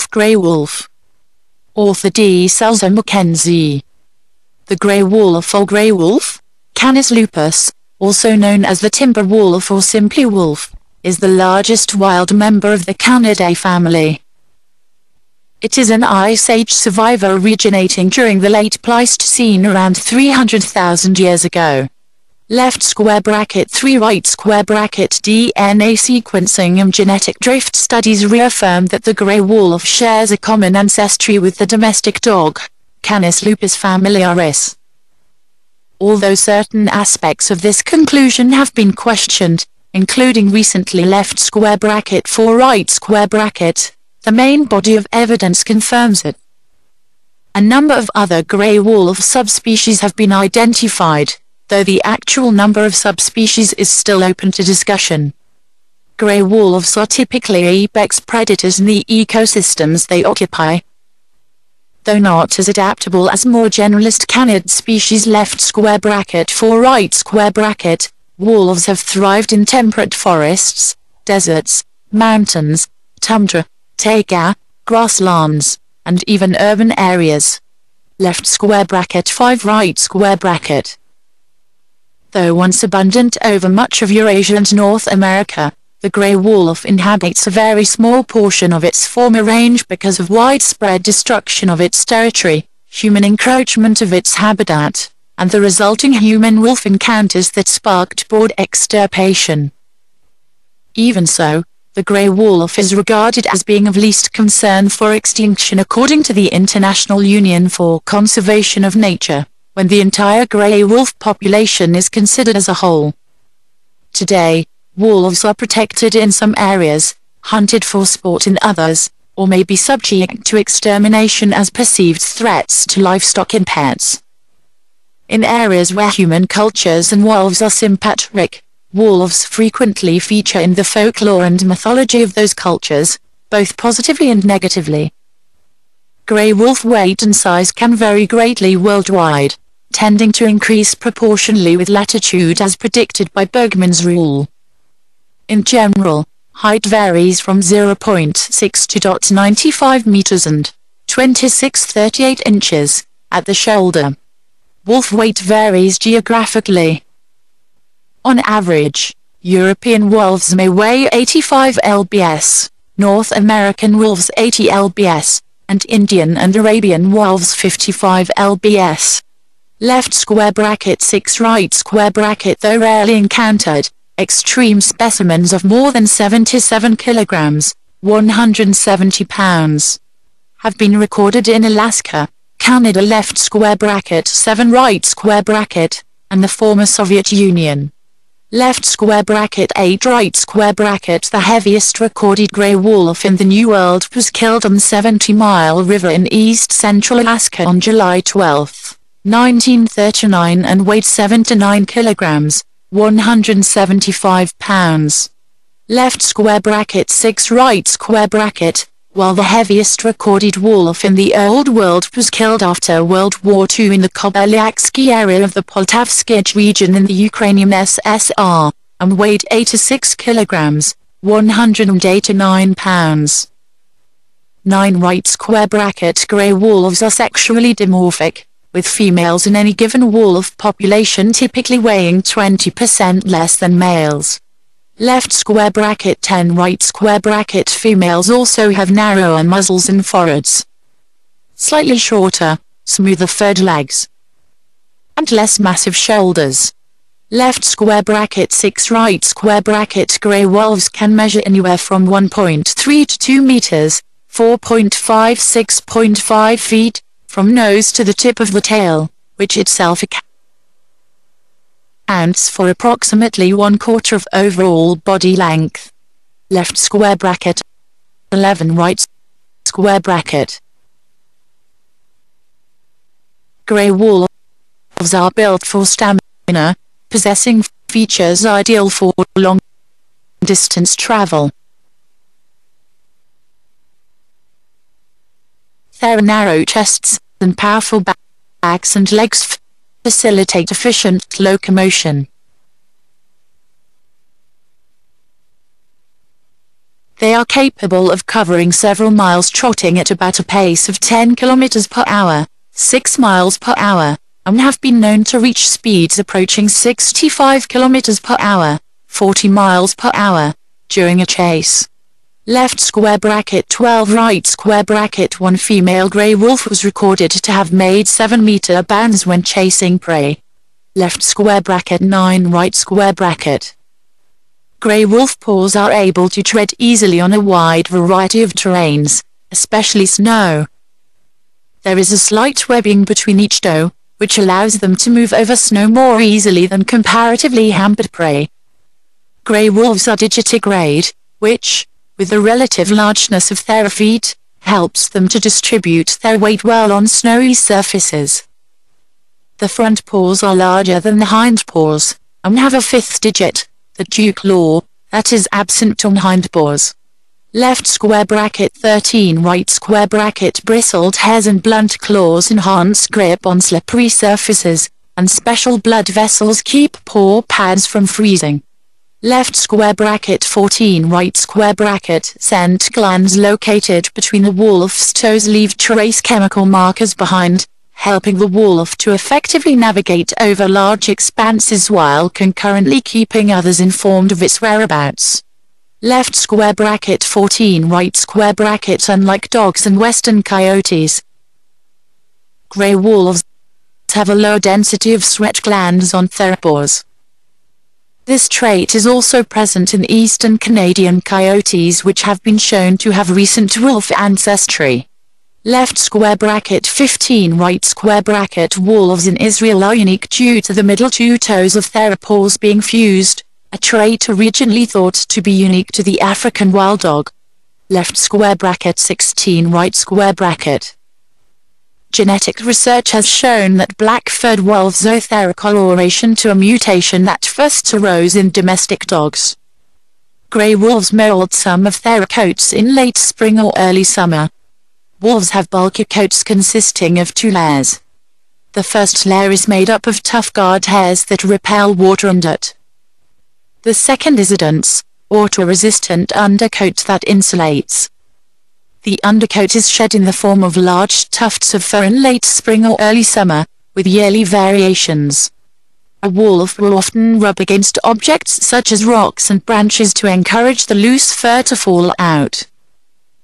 Grey wolf. Author Tiere Selzer-McKenzie. The grey wolf or grey wolf, Canis lupus, also known as the timber wolf or simply wolf, is the largest wild member of the Canidae family. It is an Ice Age survivor originating during the late Pleistocene around 300,000 years ago. Left square bracket 3 right square bracket DNA sequencing and genetic drift studies reaffirm that the grey wolf shares a common ancestry with the domestic dog, Canis lupus familiaris. Although certain aspects of this conclusion have been questioned, including recently left square bracket 4 right square bracket, the main body of evidence confirms it. A number of other grey wolf subspecies have been identified, though the actual number of subspecies is still open to discussion. Grey wolves are typically apex predators in the ecosystems they occupy. Though not as adaptable as more generalist canid species left square bracket 4 right square bracket, wolves have thrived in temperate forests, deserts, mountains, tundra, taiga, grasslands, and even urban areas. Left square bracket 5 right square bracket. Though once abundant over much of Eurasia and North America, the grey wolf inhabits a very small portion of its former range because of widespread destruction of its territory, human encroachment of its habitat, and the resulting human-wolf encounters that sparked broad extirpation. Even so, the grey wolf is regarded as being of least concern for extinction according to the International Union for Conservation of Nature, when the entire grey wolf population is considered as a whole. Today, wolves are protected in some areas, hunted for sport in others, or may be subject to extermination as perceived threats to livestock and pets. In areas where human cultures and wolves are sympatric, wolves frequently feature in the folklore and mythology of those cultures, both positively and negatively. Grey wolf weight and size can vary greatly worldwide, tending to increase proportionally with latitude as predicted by Bergmann's rule. In general, height varies from 0.6 to 0.95 meters and 26-38 inches at the shoulder. Wolf weight varies geographically. On average, European wolves may weigh 85 lbs, North American wolves 80 lbs, and Indian and Arabian wolves 55 lbs. Left square bracket 6 right square bracket. Though rarely encountered, extreme specimens of more than 77 kilograms, 170 pounds, have been recorded in Alaska, Canada. Left square bracket 7 right square bracket, and the former Soviet Union. Left square bracket 8 right square bracket. The heaviest recorded grey wolf in the New World was killed on 70 Mile River in east-central Alaska on July 12, 1939 and weighed 7 to 9 kilograms, 175 pounds. Left square bracket 6 right square bracket. While the heaviest recorded wolf in the Old World was killed after World War II in the Kobylyaksky area of the Poltavskij region in the Ukrainian SSR, and weighed 8 to 6 kilograms, 189 pounds. 9 right square bracket. Grey wolves are sexually dimorphic, with females in any given wolf population typically weighing 20% less than males. Left square bracket 10 right square bracket. Females also have narrower muzzles and foreheads, slightly shorter, smoother furred legs, and less massive shoulders. Left square bracket 6 right square bracket. Grey wolves can measure anywhere from 1.3 to 2 meters, 4.5–6.5 feet, from nose to the tip of the tail, which itself accounts for approximately 1/4 of overall body length. Left square bracket 11 right square bracket. Grey wolves are built for stamina, possessing features ideal for long-distance travel. Their narrow chests and powerful backs and legs facilitate efficient locomotion. They are capable of covering several miles trotting at about a pace of 10 kilometers per hour, 6 miles per hour, and have been known to reach speeds approaching 65 kilometers per hour, 40 miles per hour, during a chase. Left square bracket 12 right square bracket 1 female grey wolf was recorded to have made 7-meter bounds when chasing prey. Left square bracket 9 right square bracket. Grey wolf paws are able to tread easily on a wide variety of terrains, especially snow. There is a slight webbing between each toe, which allows them to move over snow more easily than comparatively hampered prey. Grey wolves are digitigrade, which, with the relative largeness of their feet, helps them to distribute their weight well on snowy surfaces. The front paws are larger than the hind paws, and have a fifth digit, the dew claw, that is absent on hind paws. Left square bracket 13 right square bracket bristled hairs and blunt claws enhance grip on slippery surfaces, and special blood vessels keep paw pads from freezing. Left square bracket 14 right square bracket scent glands located between the wolf's toes leave trace chemical markers behind, helping the wolf to effectively navigate over large expanses while concurrently keeping others informed of its whereabouts. Left square bracket 14 right square bracket unlike dogs and western coyotes, grey wolves have a low density of sweat glands on their paws. This trait is also present in eastern Canadian coyotes which have been shown to have recent wolf ancestry. Left square bracket 15 right square bracket wolves in Israel are unique due to the middle two toes of their paws being fused, a trait originally thought to be unique to the African wild dog. Left square bracket 16 right square bracket. Genetic research has shown that black-furred wolves owe their coloration to a mutation that first arose in domestic dogs. Grey wolves mold some of their coats in late spring or early summer. Wolves have bulky coats consisting of 2 layers. The first layer is made up of tough guard hairs that repel water and dirt. The second is a dense, water-resistant undercoat that insulates. The undercoat is shed in the form of large tufts of fur in late spring or early summer, with yearly variations. A wolf will often rub against objects such as rocks and branches to encourage the loose fur to fall out.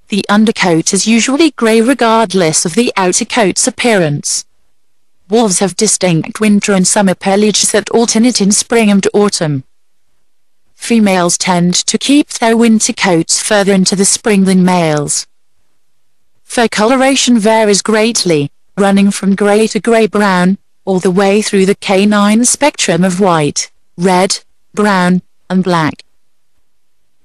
The undercoat is usually grey regardless of the outer coat's appearance. Wolves have distinct winter and summer pelage that alternate in spring and autumn. Females tend to keep their winter coats further into the spring than males. Fur coloration varies greatly, running from grey to grey-brown, all the way through the canine spectrum of white, red, brown, and black.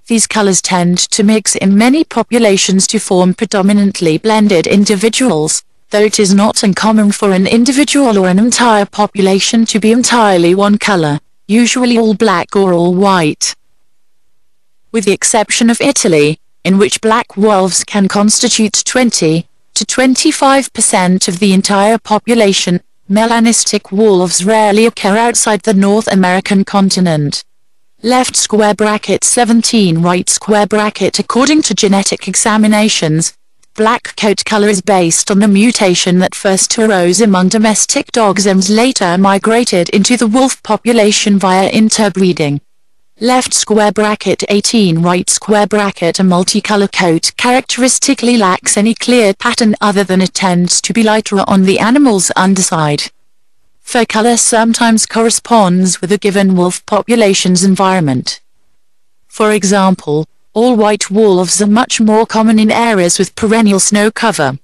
These colors tend to mix in many populations to form predominantly blended individuals, though it is not uncommon for an individual or an entire population to be entirely one color, usually all black or all white. With the exception of Italy, in which black wolves can constitute 20 to 25% of the entire population, melanistic wolves rarely occur outside the North American continent. Left square bracket 17 right square bracket. According to genetic examinations, black coat color is based on a mutation that first arose among domestic dogs and later migrated into the wolf population via interbreeding. Left square bracket 18 right square bracket. A multicolor coat characteristically lacks any clear pattern other than it tends to be lighter on the animal's underside. Fur color sometimes corresponds with a given wolf population's environment. For example, all white wolves are much more common in areas with perennial snow cover.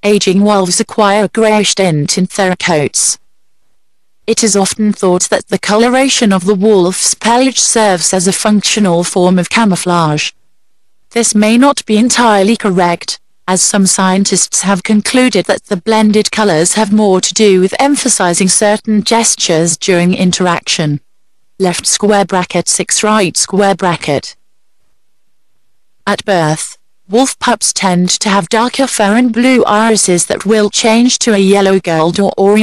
Aging wolves acquire a grayish tint in their coats. It is often thought that the coloration of the wolf's pelage serves as a functional form of camouflage. This may not be entirely correct, as some scientists have concluded that the blended colors have more to do with emphasizing certain gestures during interaction. Left square bracket 6 right square bracket. At birth, wolf pups tend to have darker fur and blue irises that will change to a yellow gold or orient